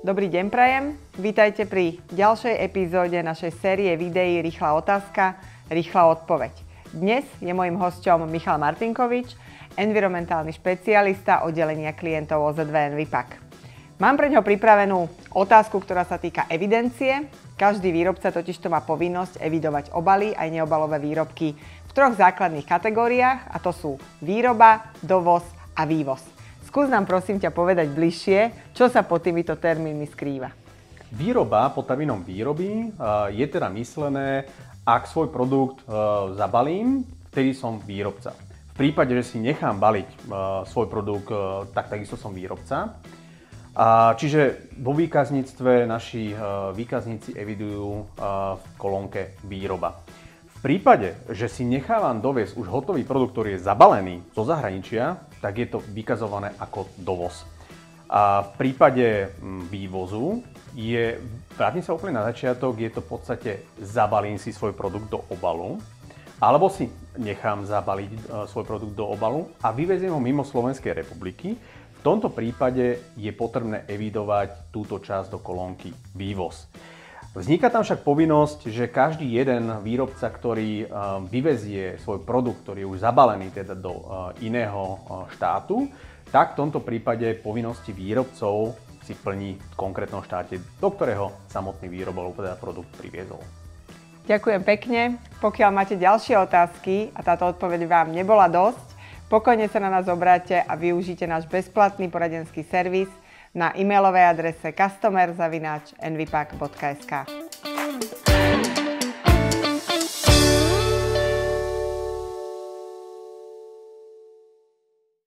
Dobrý deň prajem, vítajte pri ďalšej epizóde našej série videí Rýchla otázka, rýchla odpoveď. Dnes je mojím hosťom Michal Martinkovič, environmentálny špecialista oddelenia klientov OZV Envipak. Mám pre ňo pripravenú otázku, ktorá sa týka evidencie. Každý výrobca totižto má povinnosť evidovať obaly aj neobalové výrobky v 3 základných kategóriách, a to sú výroba, dovoz a vývoz. Skús nám prosím ťa povedať bližšie, čo sa pod týmito termínmi skrýva. Výroba pod termínom výroby je teda myslené, ak svoj produkt zabalím, vtedy som výrobca. V prípade, že si nechám baliť svoj produkt, tak takisto som výrobca. Čiže vo výkazníctve naši výkazníci evidujú v kolónke výroba. V prípade, že si nechávam doviesť už hotový produkt, ktorý je zabalený zo zahraničia, tak je to vykazované ako dovoz. A v prípade vývozu vrátim sa úplne na začiatok, je to v podstate zabalím si svoj produkt do obalu, alebo si nechám zabaliť svoj produkt do obalu a vyveziem ho mimo Slovenskej republiky. V tomto prípade je potrebné evidovať túto časť do kolónky vývoz. Vzniká tam však povinnosť, že každý jeden výrobca, ktorý vyvezie svoj produkt, ktorý je už zabalený teda do iného štátu, tak v tomto prípade povinnosti výrobcov si plní v konkrétnom štáte, do ktorého samotný výrobok teda produkt priviezol. Ďakujem pekne. Pokiaľ máte ďalšie otázky a táto odpoveď vám nebola dosť, pokojne sa na nás obráťte a využite náš bezplatný poradenský servis na e-mailovej adrese customer@envipak.sk.